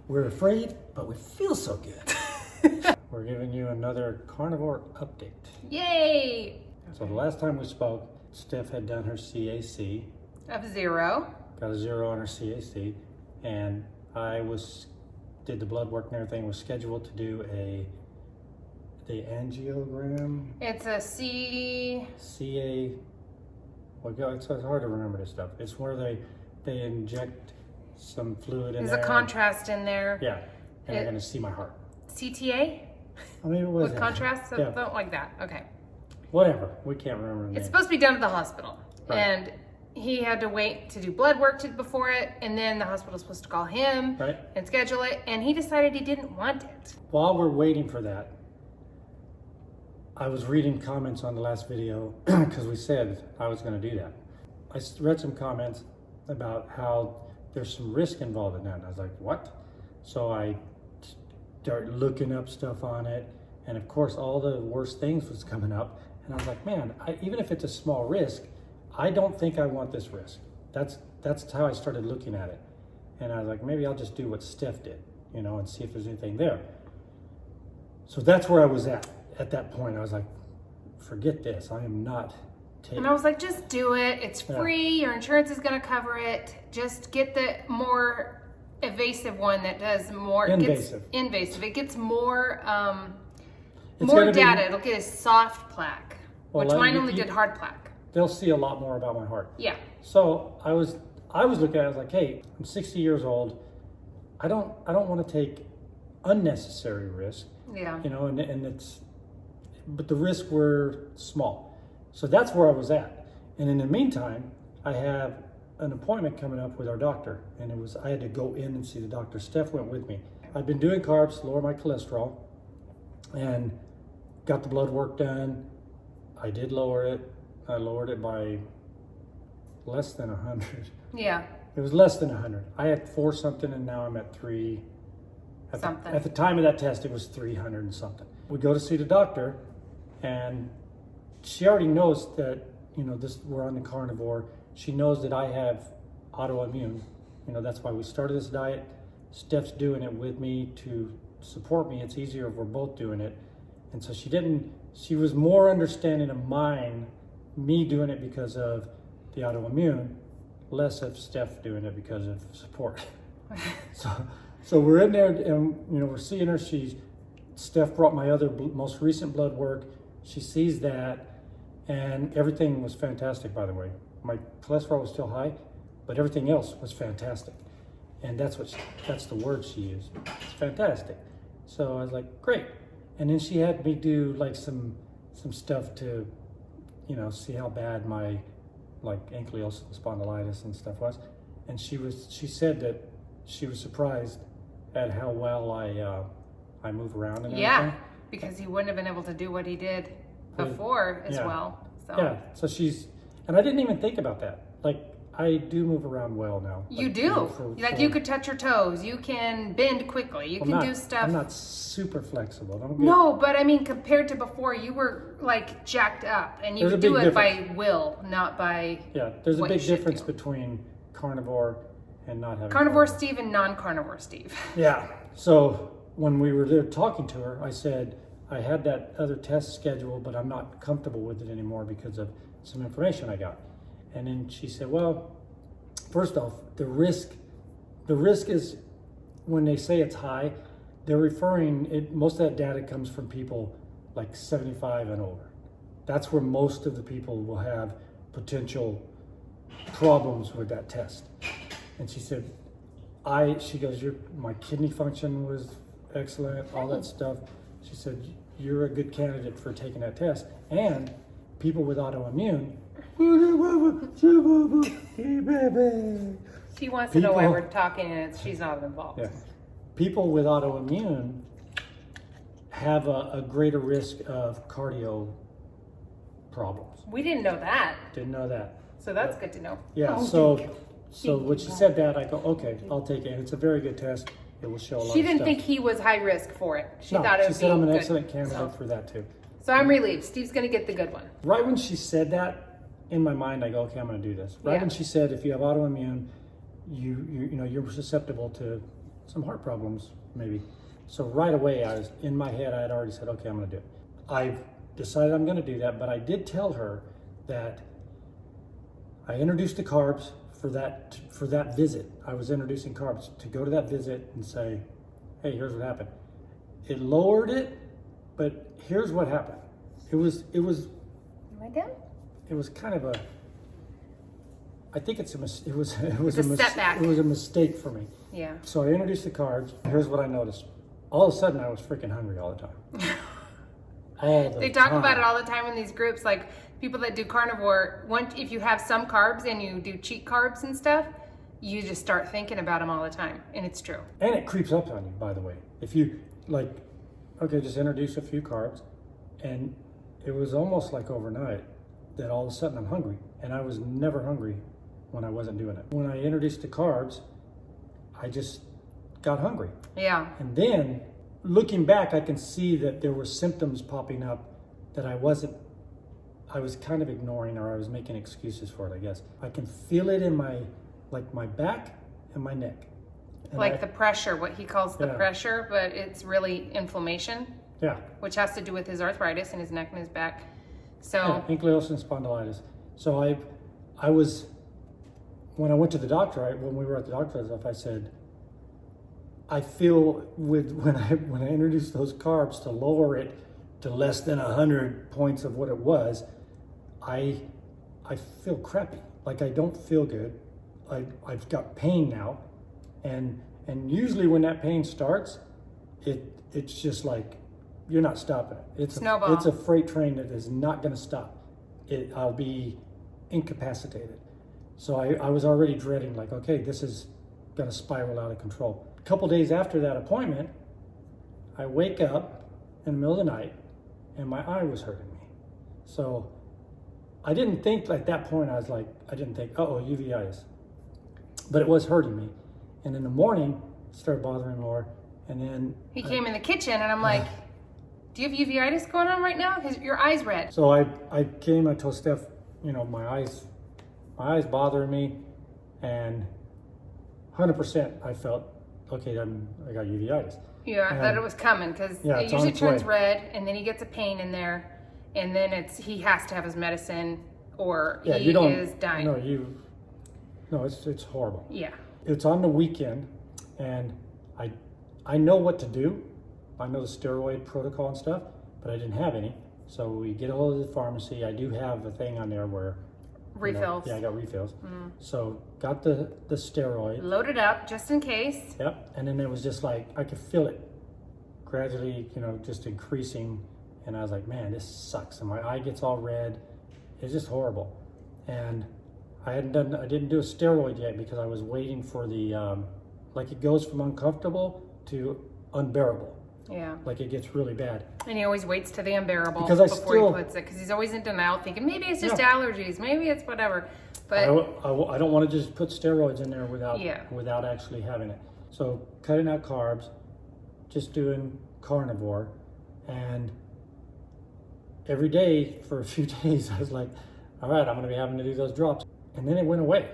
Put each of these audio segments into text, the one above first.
We're afraid, but we feel so good. We're giving you another carnivore update. Yay! So the last time we spoke, Steph had done her CAC. Of 0. Got a 0 on her CAC. And I did the blood work and everything, was scheduled to do the angiogram. It's a CA. Well, it's hard to remember this stuff. It's where they inject some fluid in there. There's a contrast in there. Yeah, and they're gonna see my heart. CTA? I mean, it was With contrast? Yeah. Something like that. Okay. Whatever. We can't remember the name. It's supposed to be done at the hospital. Right. And he had to wait to do blood work before it, and then the hospital's supposed to call him and schedule it, and he decided he didn't want it. While we're waiting for that, I was reading comments on the last video because we said I was going to do that. I read some comments about how there's some risk involved in that, and I was like, what? So I started looking up stuff on it, and of course all the worst things was coming up, and I was like, man, even if it's a small risk, I don't think I want this risk. That's how I started looking at it. And I was like, maybe I'll just do what Steph did, and see if there's anything there. So that's where I was at that point. I was like, forget this. I am not taking. And I was like, just do it. It's free. Your insurance is going to cover it. Just get the more evasive one that does more. Invasive. Invasive. It gets more data. It'll get a soft plaque, which mine only did hard plaque. They'll see a lot more about my heart. Yeah. So I was looking at it, I was like, hey, I'm 60 years old. I don't want to take unnecessary risk. Yeah. But the risks were small. So that's where I was at. And in the meantime, I have an appointment coming up with our doctor, and I had to go in and see the doctor. Steph went with me. I've been doing carbs to lower my cholesterol and got the blood work done. I did lower it. I lowered it by less than 100. Yeah. It was less than 100. I had 4 something, and now I'm at 3 something. At the time of that test, it was 300 and something. We go to see the doctor, and she already knows that, we're on the carnivore. She knows that I have autoimmune. That's why we started this diet. Steph's doing it with me to support me. It's easier if we're both doing it. And so she was more understanding of me doing it because of the autoimmune, less of Steph doing it because of support. So we're in there, and we're seeing her. Steph brought my most recent blood work. She sees that, and everything was fantastic. By the way, my cholesterol was still high, but everything else was fantastic. And that's the word she used. It's fantastic. So I was like, great. And then she had me do like some stuff to, see how bad my ankylosing spondylitis and stuff was. And she said that she was surprised at how well I move around and everything. Yeah, because he wouldn't have been able to do what he did before as well. So. Yeah, so and I didn't even think about that. I do move around well now. You do. You could touch your toes. You can bend quickly. You can do stuff. I'm not super flexible. No, but I mean, compared to before, you were jacked up, and you could do it by will, not by. Yeah, there's a big difference between carnivore and not having. Carnivore Steve and non-carnivore Steve. Yeah. So when we were there talking to her, I said I had that other test scheduled, but I'm not comfortable with it anymore because of some information I got. And then she said, well, first off, the risk is, when they say it's high, they're most of that data comes from people 75 and over. That's where most of the people will have potential problems with that test. And she said, she goes, my kidney function was excellent, all that stuff. She said, you're a good candidate for taking that test. And people with autoimmune, She wants to know why we're talking, and she's not involved. Yeah. People with autoimmune have a greater risk of cardio problems. We didn't know that. Didn't know that. So that's good to know. Yeah, so when she said that, I go, okay, I'll take it. And it's a very good test. It will show a lot of stuff. She didn't think he was high risk for it. She thought it would be good. She said I'm an excellent candidate for that too. So I'm relieved. Steve's going to get the good one. Right when she said that, in my mind, I go, okay, I'm going to do this. Right when she said, if you have autoimmune, you're susceptible to some heart problems, maybe. So right away, I was in my head, I had already said, okay, I'm going to do it. I've decided I'm going to do that, but I did tell her that I introduced the carbs for that visit. I was introducing carbs to go to that visit and say, hey, here's what happened. It lowered it, but here's what happened. It was Am I down? it was kind of a, I think it was a setback. It was a mistake for me. Yeah. So I introduced the carbs. Here's what I noticed. All of a sudden, I was freaking hungry all the time. They talk about it all the time in these groups, like people that do carnivore. If you have some carbs and you do cheat carbs and stuff, you just start thinking about them all the time, and it's true. And it creeps up on you, by the way. If you just introduce a few carbs, and it was almost like overnight that all of a sudden I'm hungry, and I was never hungry when I wasn't doing it. When I introduced the carbs, I just got hungry. Yeah. And then looking back, I can see that there were symptoms popping up that I was kind of ignoring, or I was making excuses for it, I guess. I can feel it in my back and my neck. And the pressure, what he calls the pressure, but it's really inflammation. Yeah. Which has to do with his arthritis in his neck and his back. So ankylosing spondylitis. So I was, when I went to the doctor, when we were at the doctor's office, I said, I feel when I introduced those carbs to lower it to less than 100 points of what it was, I feel crappy. Like I don't feel good. I've got pain now, and usually when that pain starts, it's just like you're not stopping it. It's a freight train that is not going to stop. I'll be incapacitated. So I was already dreading, like, okay, this is going to spiral out of control. A couple days after that appointment, I wake up in the middle of the night and my eye was hurting me. So I didn't think at that point, I didn't think, uveitis. But it was hurting me. And in the morning, it started bothering more. And then he came in the kitchen and I'm like, do you have uveitis going on right now? Your eye's red. So I told Steph, my eyes bothering me, and 100% I felt, okay, I got uveitis. Yeah, I thought it was coming because it usually turns red, and then he gets a pain in there, and then he has to have his medicine, or he is dying. No, it's horrible. Yeah. It's on the weekend, and I know what to do. I know the steroid protocol and stuff, but I didn't have any. So we get a hold of the pharmacy. I do have a thing on there where refills. I got refills. So got the steroid. Loaded up just in case. Yep. And then it was just like, I could feel it gradually, just increasing. And I was like, man, this sucks. And my eye gets all red. It's just horrible. And I didn't do a steroid yet because I was waiting for the, it goes from uncomfortable to unbearable. Yeah. Like it gets really bad. And he always waits to the unbearable before he puts it, because he's always in denial, thinking maybe it's just allergies, maybe it's whatever. But I don't want to just put steroids in there without actually having it. So cutting out carbs, just doing carnivore, and every day for a few days I was like, all right, I'm going to be having to do those drops, and then it went away.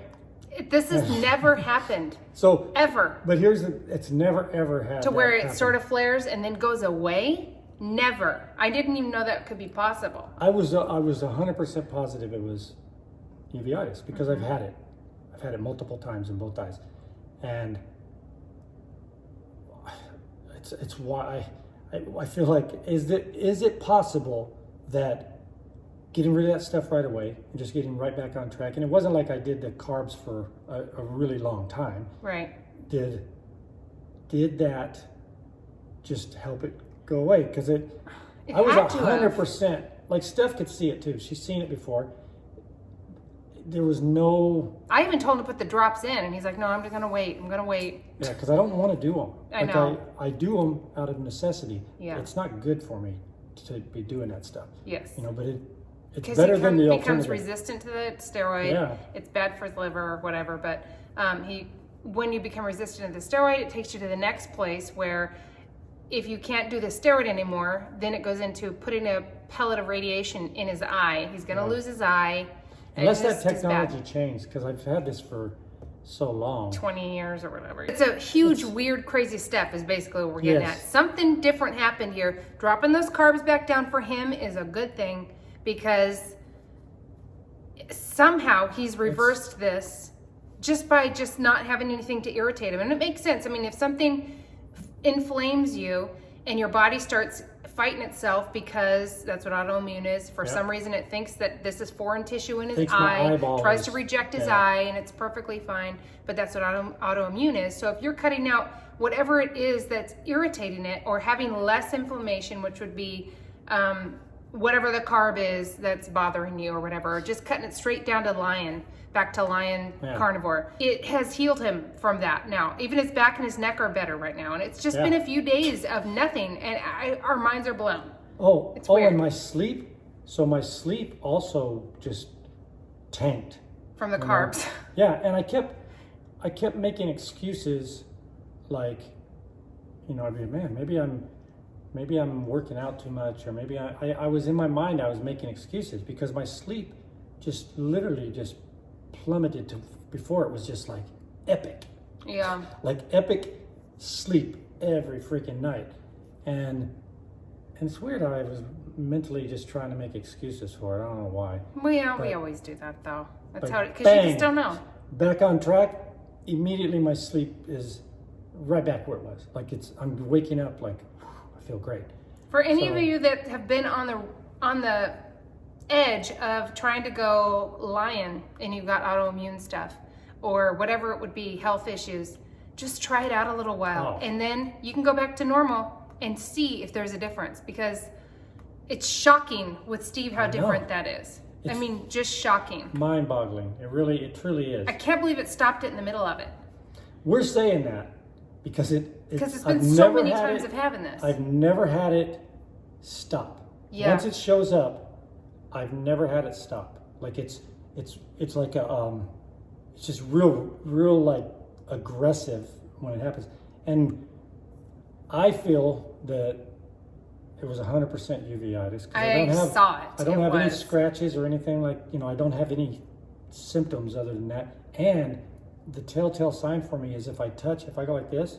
This has never happened. So ever. But it's never ever had to where it sort of flares and then goes away. Never. I didn't even know that could be possible. I was 100% positive it was uveitis because I've had it. I've had it multiple times in both eyes, and it's why I feel like is it possible that getting rid of that stuff right away and just getting right back on track. And it wasn't like I did the carbs for a really long time. Right. Did that just help it go away? Because I was 100%, like Steph could see it too. She's seen it before. There was no... I even told him to put the drops in, and he's like, no, I'm just going to wait. I'm going to wait. Yeah, because I don't want to do them. I know. I do them out of necessity. Yeah. It's not good for me to be doing that stuff. Yes. But it's better than the alternative. Becomes resistant to the steroid. Yeah. It's bad for his liver or whatever. But when you become resistant to the steroid, it takes you to the next place where if you can't do the steroid anymore, then it goes into putting a pellet of radiation in his eye. He's going to lose his eye. Unless that technology changed, because I've had this for so long. 20 years or whatever. It's a huge, weird, crazy step is basically what we're getting at. Something different happened here. Dropping those carbs back down for him is a good thing because somehow he's reversed this just by just not having anything to irritate him. And it makes sense. I mean, if something inflames you and your body starts fighting itself, because that's what autoimmune is. For some reason, it thinks that this is foreign tissue in his eye, tries to reject his eye, and it's perfectly fine. But that's what autoimmune is. So if you're cutting out whatever it is that's irritating it, or having less inflammation, which would be whatever the carb is that's bothering you or whatever, or just cutting it straight down to back to carnivore. It has healed him from that now. Even his back and his neck are better right now. And it's just been a few days of nothing, and our minds are blown. It's weird. And my sleep. So my sleep also just tanked. From the carbs. Yeah, and I kept making excuses like, I'd be, man, maybe I'm working out too much, or maybe I was in my mind, I was making excuses because my sleep just literally just plummeted to, before it was just like epic. Yeah. Like epic sleep every freaking night. And it's weird how I was mentally just trying to make excuses for it. I don't know why. We always do that though. That's how, because you just don't know. Back on track, immediately my sleep is right back where it was. Like I'm waking up like, I feel great. For any of you that have been on the edge of trying to go lion and you've got autoimmune stuff or whatever it would be, health issues, just try it out a little while and then you can go back to normal and see if there's a difference, because it's shocking with Steve how different that is. I mean, just shocking. Mind-boggling. It truly is. I can't believe it stopped it in the middle of it. We're saying that because it's been so many times of having this. I've never had it stop. Yeah. Once it shows up, I've never had it stop. Like it's like it's just real like aggressive when it happens. And I feel that it was 100% uveitis. I saw it. I don't have any scratches or anything like, I don't have any symptoms other than that. And the telltale sign for me is if I go like this,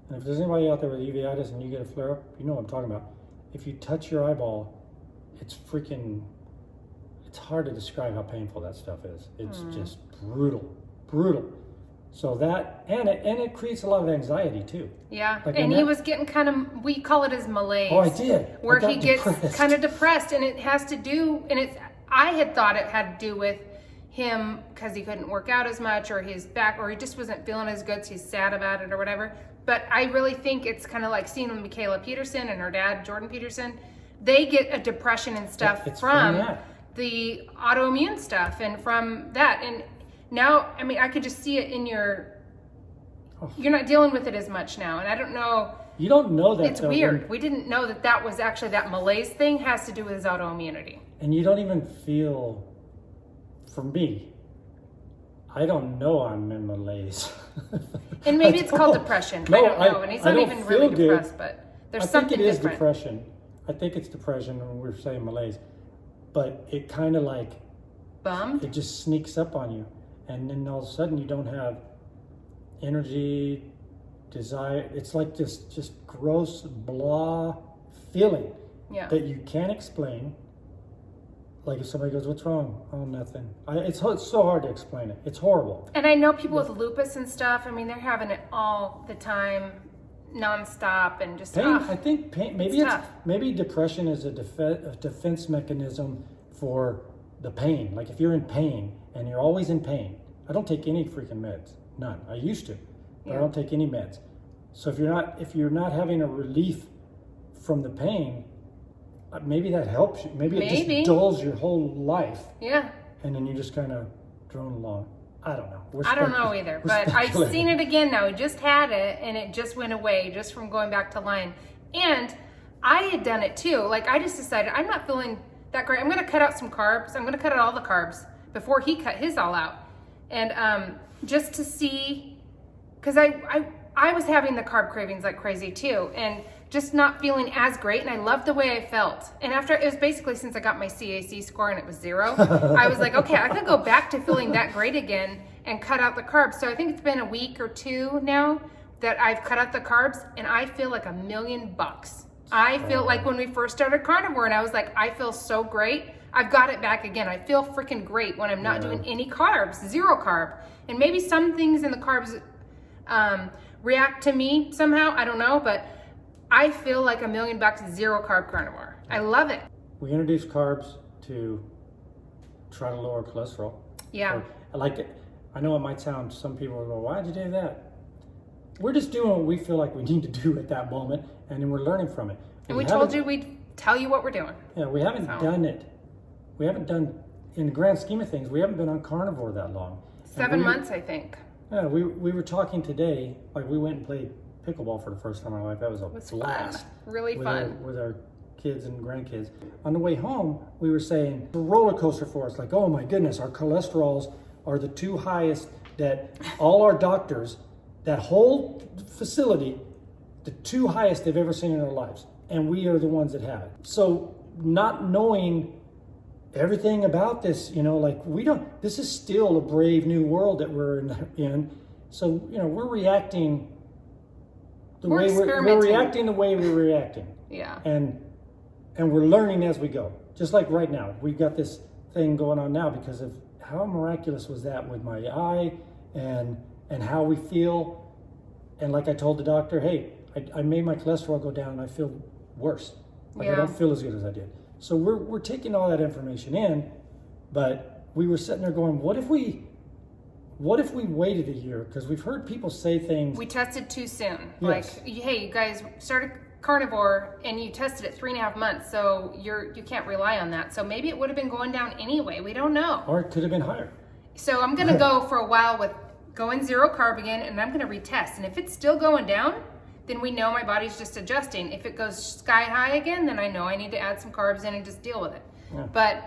and if there's anybody out there with uveitis and you get a flare up, you know what I'm talking about. If you touch your eyeball, it's hard to describe how painful that stuff is. It's just brutal. So that, and it creates a lot of anxiety too. Yeah, like and he was getting kind of, we call it his malaise. Oh, I did. Where he gets kind of depressed, and it has to do, I had thought it had to do with him because he couldn't work out as much, or his back, or he just wasn't feeling as good, so he's sad about it or whatever. But I really think it's kind of like seeing with Michaela Peterson and her dad, Jordan Peterson. They get a depression and stuff from the autoimmune stuff and from that. And now, I mean, I could just see it in you're not dealing with it as much now. And I don't know. You don't know that. It's weird. We didn't know that was actually, that malaise thing has to do with his autoimmunity. And you don't even feel, for me, I don't know I'm in malaise. And maybe it's called depression. No, I don't know. And he's not even really depressed, but there's something different. I think it is depression. I think it's depression when we're saying malaise. But it kind of like... Bummed? It just sneaks up on you. And then all of a sudden you don't have energy, desire. It's like this just gross blah feeling that you can't explain. Like if somebody goes, "What's wrong?" "Oh, nothing." It's so hard to explain it. It's horrible. And I know people with lupus and stuff, I mean, they're having it all the time, nonstop, and just pain. I think pain. Maybe depression is a defense mechanism for the pain. Like if you're in pain and you're always in pain, I don't take any freaking meds. None. I used to, but I don't take any meds. So if you're not having a relief from the pain, maybe that helps you. Maybe it just dulls your whole life. Yeah. And then you just kind of drone along. I don't know. I don't know either, but I've seen it again now. We just had it, and it just went away just from going back to line. And I had done it too. Like I just decided I'm not feeling that great. I'm going to cut out some carbs. I'm going to cut out all the carbs before he cut his all out. And just to see, because I was having the carb cravings like crazy too, and just not feeling as great, and I loved the way I felt. And after, it was basically since I got my CAC score and it was 0, I was like, okay, I could go back to feeling that great again and cut out the carbs. So I think it's been a week or two now that I've cut out the carbs, and I feel like $1,000,000. I feel like when we first started Carnivore, and I was like, I feel so great. I've got it back again. I feel freaking great when I'm not doing any carbs, 0 carb. And maybe some things in the carbs react to me somehow. I don't know, but I feel like $1,000,000 0 carb carnivore. I love it. We introduced carbs to try to lower cholesterol. Yeah. I know it might sound, some people will go, why'd you do that? We're just doing what we feel like we need to do at that moment, and then we're learning from it. And we told you we'd tell you what we're doing. Yeah, we haven't done it. We haven't done, in the grand scheme of things, we haven't been on Carnivore that long. 7 months, I think. Yeah, we were talking today, like we went and played pickleball for the first time in our life. That was a blast. Fun. Really fun. With our kids and grandkids. On the way home, we were saying, the roller coaster for us, like, oh my goodness, our cholesterols are the 2 highest that all our doctors, that whole facility, the 2 highest they've ever seen in their lives. And we are the ones that have it. So not knowing everything about this, like this is still a brave new world that we're in. So, we're reacting we're reacting the way we're reacting. Yeah. And we're learning as we go. Just like right now, we've got this thing going on now because of how miraculous was that with my eye and how we feel. And like I told the doctor, hey, I made my cholesterol go down and I feel worse. I don't feel as good as I did. So we're taking all that information in, but we were sitting there going, what if we waited a year? Because we've heard people say things. We tested too soon. Yes. Like, hey, you guys started Carnivore and you tested it 3.5 months, so you can't rely on that. So maybe it would have been going down anyway. We don't know. Or it could have been higher. So I'm gonna go for a while with going 0 carb again, and I'm gonna retest. And if it's still going down, then we know my body's just adjusting. If it goes sky high again, then I know I need to add some carbs in and just deal with it. Yeah. But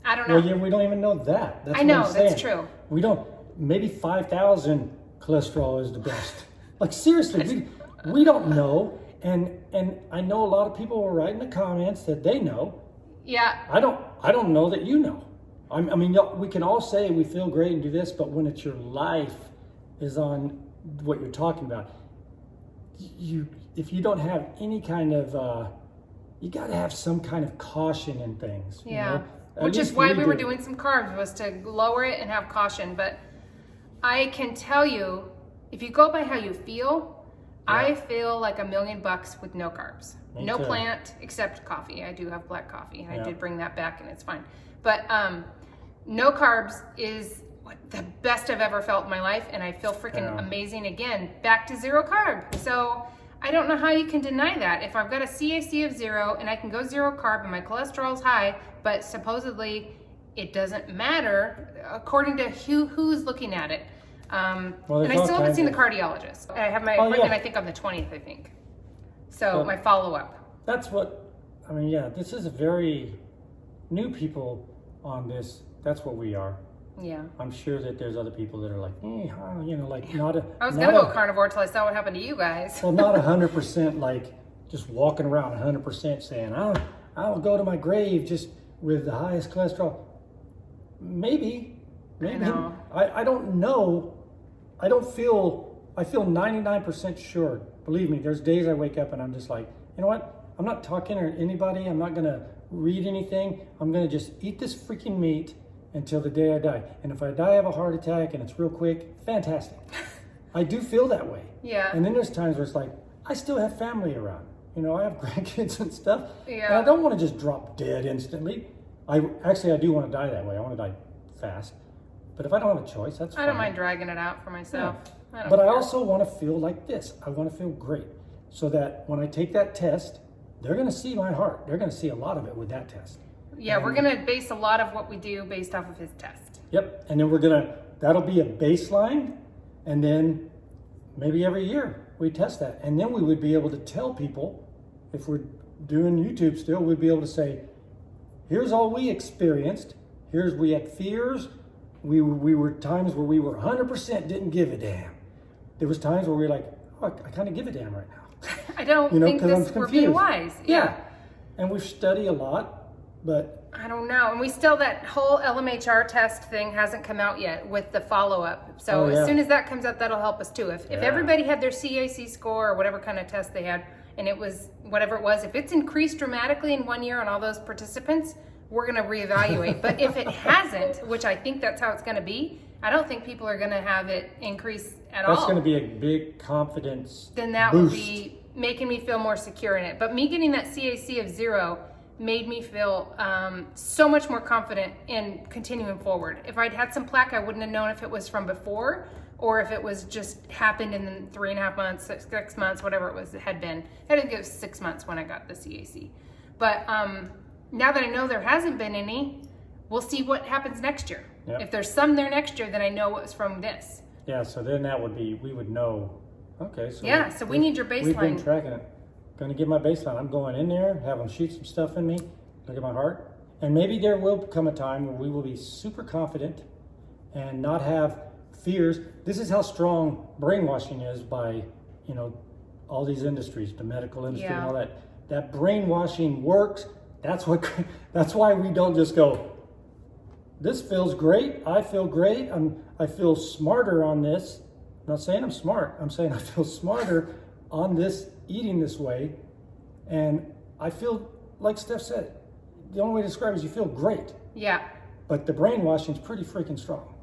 I don't know. Well, yeah, we don't even know that. That's I know, what I'm saying. that's true. We don't, maybe 5,000 cholesterol is the best. Like seriously, we don't know. And I know a lot of people will write in the comments that they know. Yeah. I don't know that you know. I mean, we can all say we feel great and do this, but when it's your life is on what you're talking about, if you don't have any kind of, you got to have some kind of caution in things. Yeah. Which is why we were doing some carbs, was to lower it and have caution. But I can tell you, if you go by how you feel, I feel like $1,000,000 with no carbs. No plant except coffee. I do have black coffee, and I did bring that back, and it's fine. But no carbs is the best I've ever felt in my life, and I feel freaking amazing again. Back to 0 carb. So I don't know how you can deny that. If I've got a CAC of 0 and I can go 0 carb and my cholesterol's high, but supposedly it doesn't matter according to who's looking at it. And I still haven't seen the cardiologist. I have my appointment, I think, on the 20th, I think. So my follow-up. That's what, I mean, yeah, this is a very new people on this. That's what we are. Yeah. I'm sure that there's other people that are like, like not a. I was going to go carnivore until I saw what happened to you guys. Well, not 100% like just walking around 100% saying, I'll go to my grave just with the highest cholesterol. Maybe. I know. I don't know. I feel 99% sure. Believe me, there's days I wake up and I'm just like, you know what? I'm not talking to anybody. I'm not going to read anything. I'm going to just eat this freaking meat until the day I die. And if I die of a heart attack and it's real quick, fantastic. I do feel that way. Yeah. And then there's times where it's like, I still have family around. I have grandkids and stuff. Yeah. And I don't want to just drop dead instantly. I do want to die that way. I want to die fast. But if I don't have a choice, that's fine. I don't mind dragging it out for myself. Yeah. I also want to feel like this. I want to feel great. So that when I take that test, they're going to see my heart. They're going to see a lot of it with that test. Yeah, we're going to base a lot of what we do based off of his test. Yep. And then that'll be a baseline. And then maybe every year we test that. And then we would be able to tell people, if we're doing YouTube still, we'd be able to say, here's all we experienced. We had fears. We were times where we were 100% didn't give a damn. There was times where we were like, oh, I kind of give a damn right now. I don't think we're being wise. Yeah. And we've studied a lot, but I don't know. And we still, that whole LMHR test thing hasn't come out yet with the follow-up. So as soon as that comes out, that'll help us too. If everybody had their CAC score or whatever kind of test they had, and it was whatever it was, if it's increased dramatically in 1 year on all those participants, we're going to reevaluate. But if it hasn't, which I think that's how it's going to be, I don't think people are going to have it increase at all. That's going to be a big confidence Then that boost. would be making me feel more secure in it. But me getting that CAC of 0 made me feel so much more confident in continuing forward. If I'd had some plaque, I wouldn't have known if it was from before or if it was just happened in 3.5 months, 6 months, whatever it had been. I think it was 6 months when I got the CAC. But now that I know there hasn't been any, we'll see what happens next year. Yep. If there's some there next year, then I know it was from this. Yeah, so then that would be, we would know, okay. So yeah, so we need your baseline. We've been tracking it. Going to get my baseline. I'm going in there, have them shoot some stuff in me, look at my heart. And maybe there will come a time where we will be super confident and not have fears. This is how strong brainwashing is by, all these industries, the medical industry and all that. That brainwashing works. That's why we don't just go, this feels great. I feel great. I feel smarter on this. I'm not saying I'm smart. I'm saying I feel smarter on this, eating this way. And I feel, like Steph said, the only way to describe it is you feel great. Yeah. But the brainwashing is pretty freaking strong.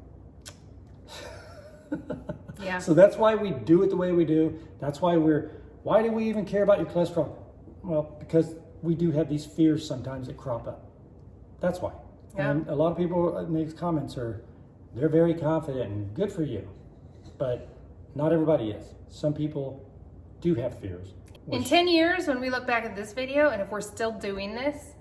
Yeah. So that's why we do it the way we do. That's why why do we even care about your cholesterol? Well, because we do have these fears sometimes that crop up. That's why. Yeah. And a lot of people in these comments they're very confident and good for you. But not everybody is. Some people do have fears. In 10 years, when we look back at this video, and if we're still doing this,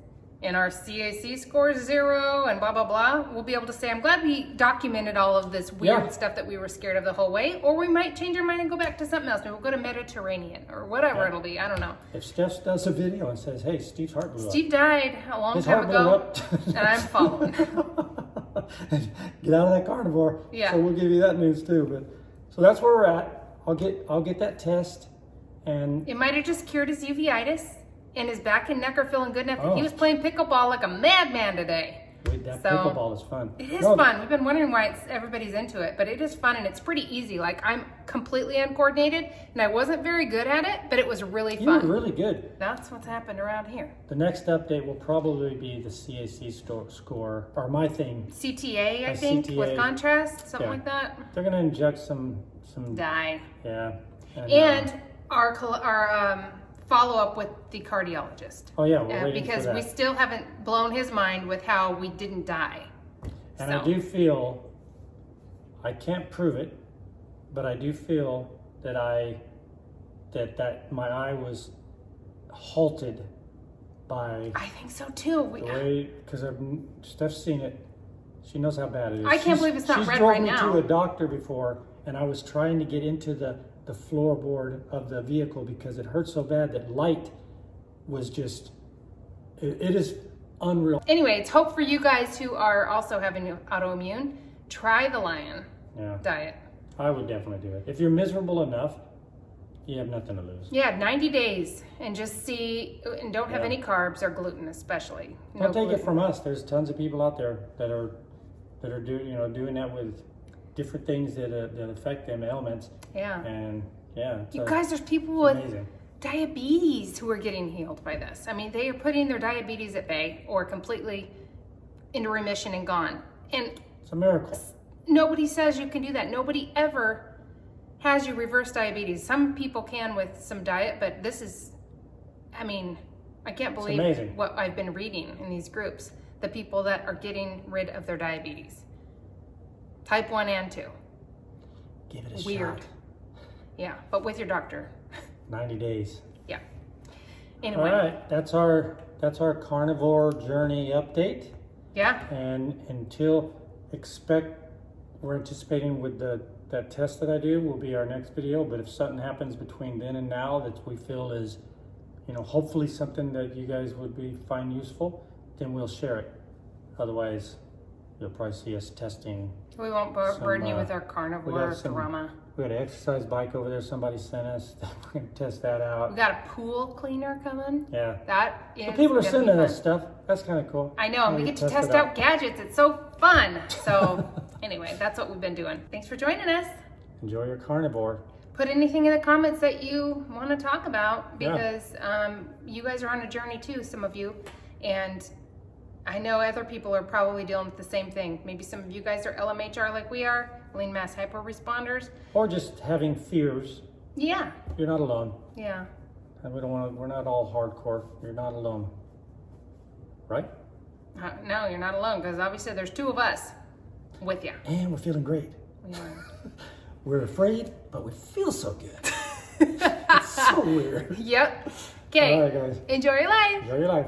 and our CAC score is 0 and blah, blah, blah, we'll be able to say, I'm glad we documented all of this weird stuff that we were scared of the whole way, or we might change our mind and go back to something else. Maybe we'll go to Mediterranean or whatever it'll be. I don't know. If Steph does a video and says, hey, Steve's heart blew up. Steve died a long His time heart blew ago, up. and I'm following. Get out of that carnivore. Yeah. So we'll give you that news too. But so that's where we're at. I'll get that test, and It might have just cured his uveitis, and his back and neck are feeling good enough that he was playing pickleball like a madman today. that So, pickleball is fun. It is fun. We've been wondering why everybody's into it, but it is fun and it's pretty easy. Like, I'm completely uncoordinated and I wasn't very good at it, but it was really fun. You were really good. That's what's happened around here. The next update will probably be the CAC score, or my thing. CTA, I think, with contrast, something like that. They're going to inject some Dye. Yeah. And our follow-up with the cardiologist. Oh yeah, we're waiting because for that. we still haven't blown his mind with how we didn't die. And I do feel, I can't prove it, but I do feel that that my eye was halted by I think so too. the way, because Steph's seen it. She knows how bad it is. I can't believe it's not red right now. She's drove me to a doctor before, and I was trying to get into the floorboard of the vehicle because it hurt so bad that light was just, it is unreal. Anyway, it's hope for you guys who are also having autoimmune. Try the Lion diet. I would definitely do it. If you're miserable enough, you have nothing to lose. Yeah, 90 days and just see, and don't have any carbs or gluten especially. Don't take it from us. There's tons of people out there that are doing that with different things that affect them, ailments. Yeah. And you guys, there's people with diabetes who are getting healed by this. I mean, they are putting their diabetes at bay or completely into remission and gone. And it's a miracle. Nobody says you can do that. Nobody ever has you reverse diabetes. Some people can with some diet, but this is, I mean, I can't believe what I've been reading in these groups. The people that are getting rid of their diabetes. Type 1 and 2. Give it a Weird. shot. Yeah, but with your doctor. 90 days. Yeah. Anyway. All right, that's our carnivore journey update. Yeah. And we're anticipating with that test that I do will be our next video. But if something happens between then and now that we feel is, hopefully something that you guys would find useful, then we'll share it. Otherwise, you'll probably see us testing. We won't burden you with our carnivore drama. We got an exercise bike over there somebody sent us. We're going to test that We out. got a pool cleaner coming. Yeah. That is So people are gonna be sending fun. us stuff. That's kind of cool. I know, and we We get to test test it out gadgets. It's so fun. So anyway, that's what we've been doing. Thanks for joining us. Enjoy your carnivore. Put anything in the comments that you want to talk about, Yeah. because you guys are on a journey too, some of you. And I know other people are probably dealing with the same thing. Maybe some of you guys are LMHR like we are, lean mass hyper-responders. Or just having fears. Yeah, You're not alone. yeah. And we're not all hardcore. You're not alone. Right? No, you're not alone, because obviously there's two of us with you. And we're feeling great. We are. We're afraid, but we feel so good. It's so weird. Yep. Okay. All right, guys. Enjoy your life. Enjoy your life.